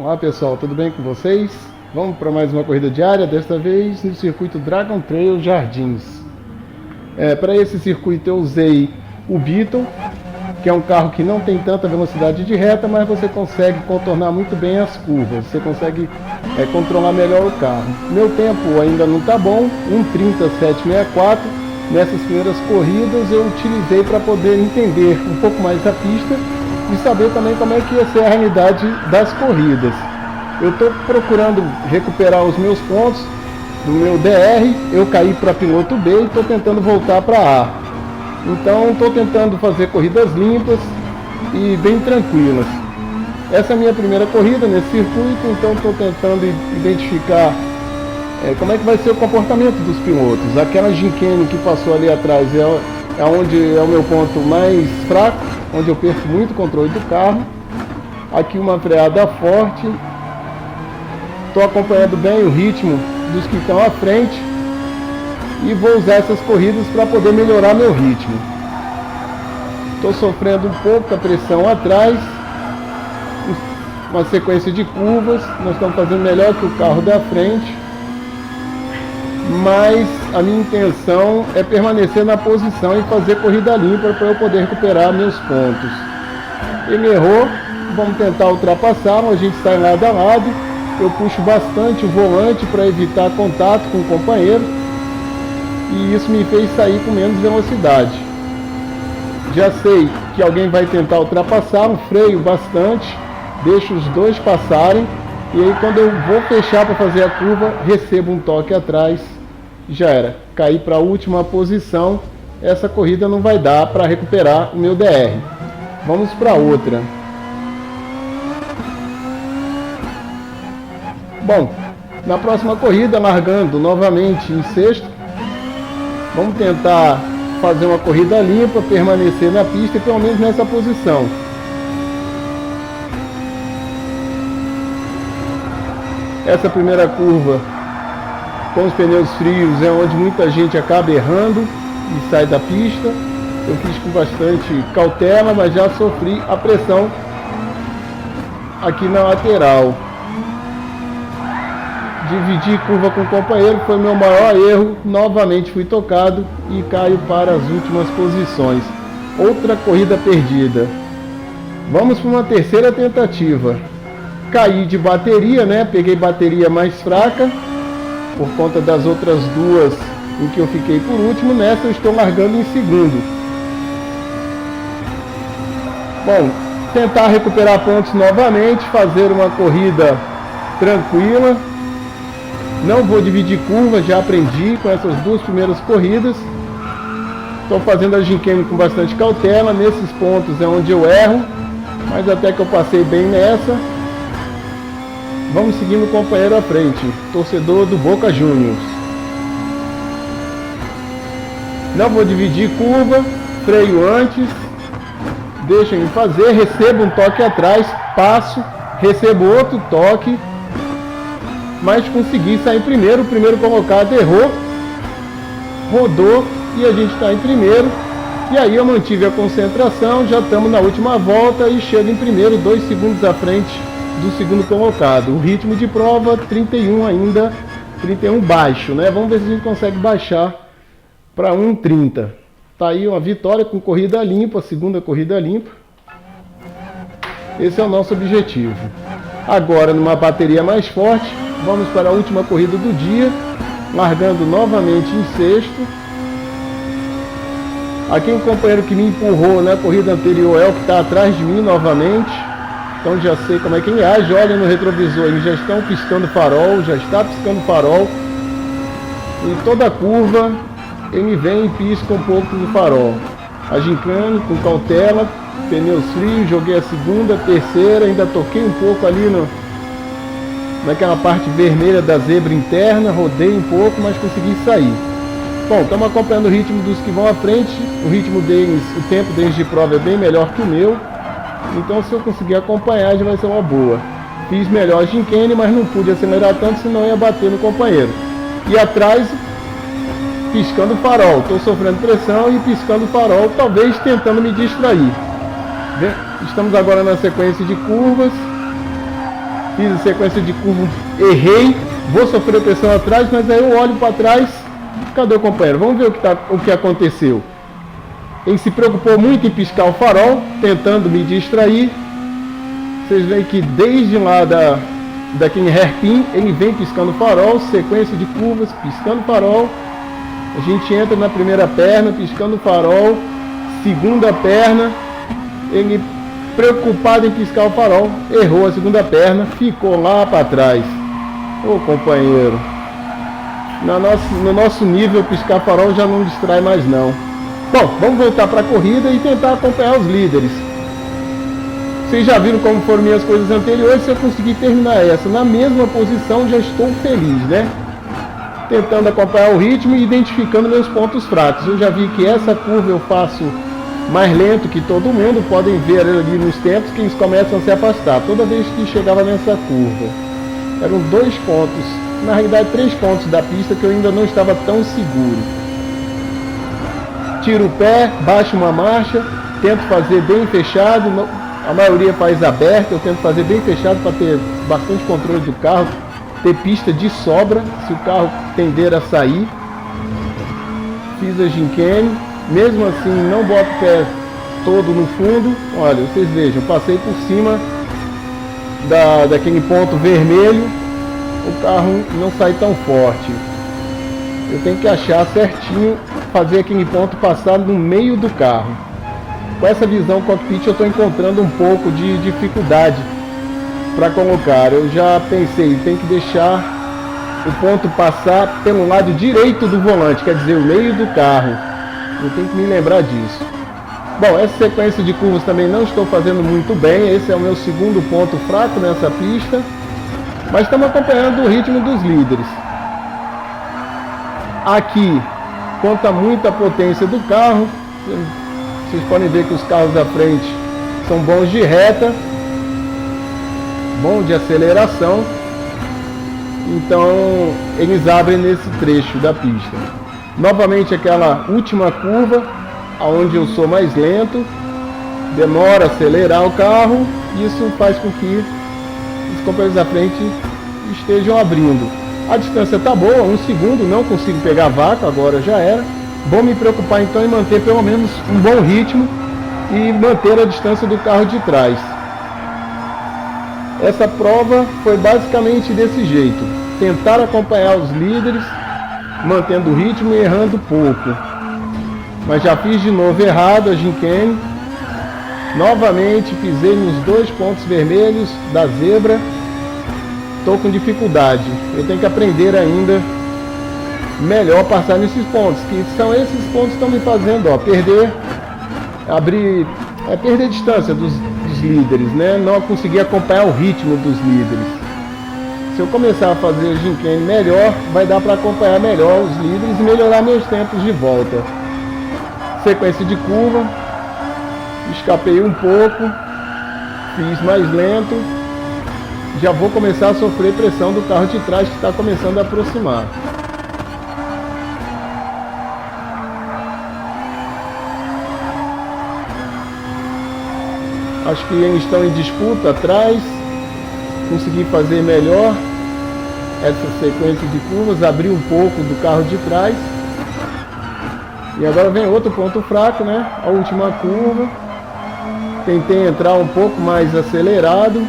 Olá pessoal, tudo bem com vocês? Vamos para mais uma corrida diária, desta vez no circuito Dragon Trail Jardins. Para esse circuito eu usei o Beetle, que é um carro que não tem tanta velocidade de reta, mas você consegue contornar muito bem as curvas, você consegue controlar melhor o carro. Meu tempo ainda não está bom, 1:30.764. Nessas primeiras corridas eu utilizei para poder entender um pouco mais a pista e saber também como é que ia ser a realidade das corridas. Eu estou procurando recuperar os meus pontos do meu DR, eu caí para piloto B e estou tentando voltar para A. Então estou tentando fazer corridas limpas e bem tranquilas. Essa é a minha primeira corrida nesse circuito, então estou tentando identificar como é que vai ser o comportamento dos pilotos. Aquela gincane que passou ali atrás é onde é o meu ponto mais fraco, onde eu perco muito controle do carro. Aqui uma freada forte. Estou acompanhando bem o ritmo dos que estão à frente e vou usar essas corridas para poder melhorar meu ritmo. Estou sofrendo um pouco da pressão atrás, uma sequência de curvas, nós estamos fazendo melhor que o carro da frente, mas a minha intenção é permanecer na posição e fazer corrida limpa para eu poder recuperar meus pontos. Ele errou, vamos tentar ultrapassar, a gente sai lado a lado, eu puxo bastante o volante para evitar contato com o companheiro e isso me fez sair com menos velocidade. Já sei que alguém vai tentar ultrapassar, freio bastante, deixo os dois passarem e aí quando eu vou fechar para fazer a curva, recebo um toque atrás, já era, caí para a última posição, essa corrida não vai dar para recuperar o meu DR. Vamos para outra. Bom, na próxima corrida, largando novamente em sexto, vamos tentar fazer uma corrida limpa, permanecer na pista e pelo menos nessa posição. Essa primeira curva com os pneus frios é onde muita gente acaba errando e sai da pista. Eu fiz com bastante cautela, mas já sofri a pressão aqui na lateral. Dividir curva com o companheiro foi meu maior erro, novamente fui tocado e caio para as últimas posições. Outra corrida perdida. Vamos para uma terceira tentativa. Caí de bateria, peguei bateria mais fraca, por conta das outras duas em que eu fiquei por último, nessa eu estou largando em segundo. Bom, tentar recuperar pontos novamente, fazer uma corrida tranquila. Não vou dividir curva, já aprendi com essas duas primeiras corridas. Estou fazendo a gincane com bastante cautela, nesses pontos é onde eu erro, mas até que eu passei bem nessa. Vamos seguindo o companheiro à frente, torcedor do Boca Juniors. Não vou dividir curva, freio antes, deixem-me fazer, recebo um toque atrás, passo, recebo outro toque, mas consegui sair primeiro, o primeiro colocado errou, rodou e a gente está em primeiro. E aí eu mantive a concentração, já estamos na última volta e chego em primeiro, 2 segundos à frente do segundo colocado. O ritmo de prova 31 ainda, 31 baixo, Vamos ver se a gente consegue baixar para 1:30. Tá aí uma vitória com corrida limpa, segunda corrida limpa. Esse é o nosso objetivo. Agora numa bateria mais forte, vamos para a última corrida do dia, largando novamente em sexto. Aqui um companheiro que me empurrou na corrida anterior é o que está atrás de mim novamente. Então já sei como é que ele age, olha no retrovisor, eles já estão piscando farol, já está piscando farol. Em toda a curva, ele vem e pisca um pouco do farol. A gincane com cautela, pneus frios, joguei a segunda, terceira, ainda toquei um pouco ali naquela parte vermelha da zebra interna, rodei um pouco, mas consegui sair. Bom, estamos acompanhando o ritmo dos que vão à frente, o ritmo deles, o tempo deles de prova é bem melhor que o meu. Então se eu conseguir acompanhar já vai ser uma boa. Fiz melhor a gincane, mas não pude acelerar tanto, senão ia bater no companheiro. E atrás, piscando farol. Estou sofrendo pressão e piscando farol, talvez tentando me distrair. Estamos agora na sequência de curvas. fiz a sequência de curva, errei, vou sofrer pressão atrás, mas aí eu olho para trás, cadê o companheiro? Vamos ver o que aconteceu. Ele se preocupou muito em piscar o farol, tentando me distrair. Vocês veem que desde lá daquele hairpin, ele vem piscando o farol, sequência de curvas, piscando o farol. A gente entra na primeira perna, piscando o farol, segunda perna, ele preocupado em piscar o farol, errou a segunda perna, ficou lá para trás. Ô companheiro, no nosso nível piscar farol já não distrai mais não. Bom, vamos voltar para a corrida e tentar acompanhar os líderes. Vocês já viram como foram minhas coisas anteriores, se eu conseguir terminar essa na mesma posição já estou feliz, né? Tentando acompanhar o ritmo e identificando meus pontos fracos. Eu já vi que essa curva eu faço mais lento que todo mundo, podem ver ali nos tempos que eles começam a se afastar. Toda vez que chegava nessa curva, eram 2 pontos, na realidade 3 pontos da pista que eu ainda não estava tão seguro. Tiro o pé, baixo uma marcha, tento fazer bem fechado, a maioria faz aberto, eu tento fazer bem fechado para ter bastante controle do carro, ter pista de sobra, se o carro tender a sair. Fiz a gincane, mesmo assim não boto o pé todo no fundo. Olha, vocês vejam, passei por cima daquele ponto vermelho, o carro não sai tão forte. Eu tenho que achar certinho, fazer aquele ponto passar no meio do carro. Com essa visão cockpit eu estou encontrando um pouco de dificuldade para colocar. Eu já pensei, tem que deixar o ponto passar pelo lado direito do volante, quer dizer, o meio do carro. Eu tenho que me lembrar disso. Bom, essa sequência de curvas também não estou fazendo muito bem. Esse é o meu segundo ponto fraco nessa pista. Mas estamos acompanhando o ritmo dos líderes. Aqui conta muito a potência do carro. Vocês podem ver que os carros da frente são bons de reta, bom de aceleração. Então eles abrem nesse trecho da pista. Novamente aquela última curva, onde eu sou mais lento, demora a acelerar o carro, isso faz com que os companheiros da frente estejam abrindo. A distância está boa, 1 segundo, não consigo pegar vácuo, agora já era. Vou me preocupar então em manter pelo menos um bom ritmo e manter a distância do carro de trás. Essa prova foi basicamente desse jeito, tentar acompanhar os líderes, mantendo o ritmo e errando pouco. Mas já fiz de novo errado a gincane. Novamente pisei nos 2 pontos vermelhos da zebra. Estou com dificuldade. Eu tenho que aprender ainda melhor passar nesses pontos, que são esses pontos que estão me fazendo, ó, perder distância dos líderes, né? Não conseguir acompanhar o ritmo dos líderes. Se eu começar a fazer o gincane melhor, vai dar para acompanhar melhor os líderes e melhorar meus tempos de volta. Sequência de curva, escapei um pouco, fiz mais lento, já vou começar a sofrer pressão do carro de trás que está começando a aproximar. Acho que eles estão em disputa atrás. Consegui fazer melhor essa sequência de curvas, abri um pouco do carro de trás. E agora vem outro ponto fraco, né? A última curva. Tentei entrar um pouco mais acelerado.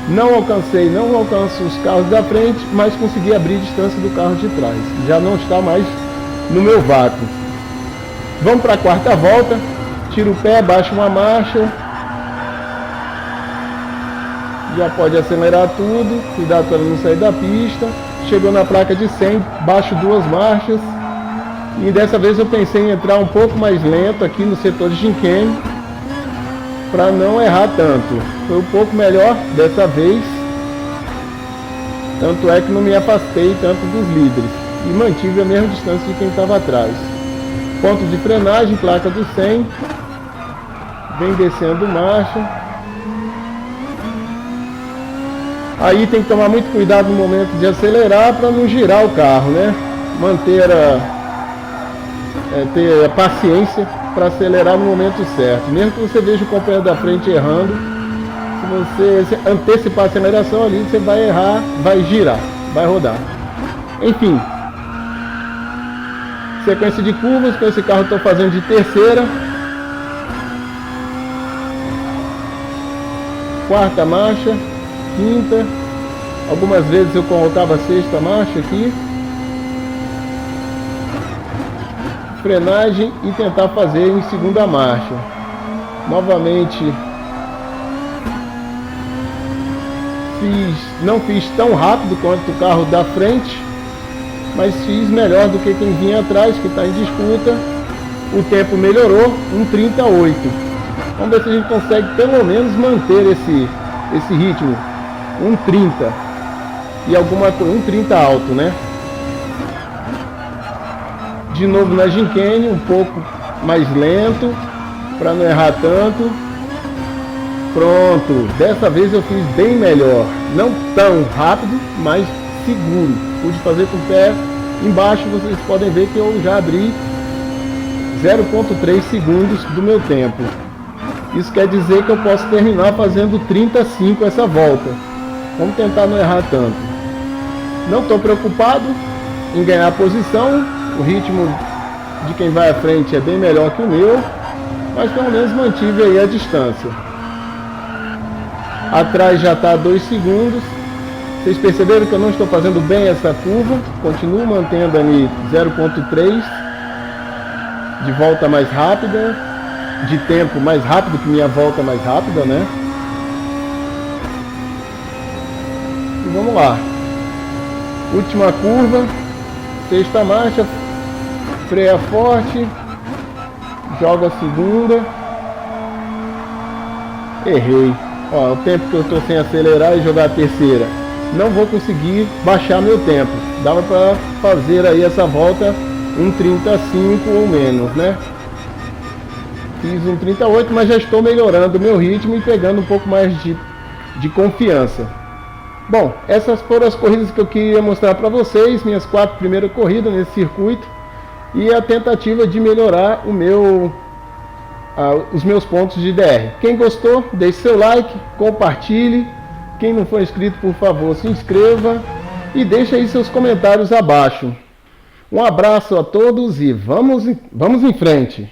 Não alcanço os carros da frente, mas consegui abrir a distância do carro de trás. Já não está mais no meu vácuo. Vamos para a quarta volta. Tiro o pé, baixo uma marcha. Já pode acelerar tudo, cuidado para não sair da pista. Chegou na placa de 100, baixo 2 marchas. E dessa vez eu pensei em entrar um pouco mais lento aqui no setor de gincane, para não errar tanto. Foi um pouco melhor dessa vez. Tanto é que não me afastei tanto dos líderes. E mantive a mesma distância de quem estava atrás. Ponto de frenagem, placa do 100. Vem descendo marcha. Aí tem que tomar muito cuidado no momento de acelerar para não girar o carro, né? Manter ter a paciência para acelerar no momento certo. Mesmo que você veja o companheiro da frente errando, Se você antecipar a aceleração ali, você vai errar, vai girar, vai rodar. Enfim, sequência de curvas. Com esse carro estou fazendo de terceira, quarta marcha, quinta, algumas vezes eu colocava a sexta marcha aqui, frenagem e tentar fazer em segunda marcha. Novamente não fiz tão rápido quanto o carro da frente, mas fiz melhor do que quem vinha atrás, que está em disputa. O tempo melhorou, 1:38. Vamos ver se a gente consegue pelo menos manter esse ritmo, 1:30 e alguma coisa, 1:30 alto, né? De novo na gincane, um pouco mais lento, para não errar tanto. Pronto, dessa vez eu fiz bem melhor, não tão rápido, mas seguro. Pude fazer com o pé embaixo. Vocês podem ver que eu já abri 0,3 segundos do meu tempo. Isso quer dizer que eu posso terminar fazendo 35 essa volta. Vamos tentar não errar tanto. Não estou preocupado em ganhar a posição. O ritmo de quem vai à frente é bem melhor que o meu, mas pelo menos mantive aí a distância. Atrás já está 2 segundos. Vocês perceberam que eu não estou fazendo bem essa curva. Continuo mantendo ali 0,3 de volta mais rápida, de tempo mais rápido que minha volta mais rápida, né? E vamos lá. Última curva, sexta marcha, freia forte, joga a segunda. Errei. Ó, o tempo que eu estou sem acelerar e jogar a terceira. Não vou conseguir baixar meu tempo. Dava para fazer aí essa volta 1:35 ou menos, né? Fiz 1:38, mas já estou melhorando o meu ritmo e pegando um pouco mais de confiança. Bom, essas foram as corridas que eu queria mostrar para vocês, minhas 4 primeiras corridas nesse circuito e a tentativa de melhorar os meus pontos de DR. Quem gostou, deixe seu like, compartilhe. Quem não for inscrito, por favor, se inscreva e deixe aí seus comentários abaixo. Um abraço a todos e vamos em frente!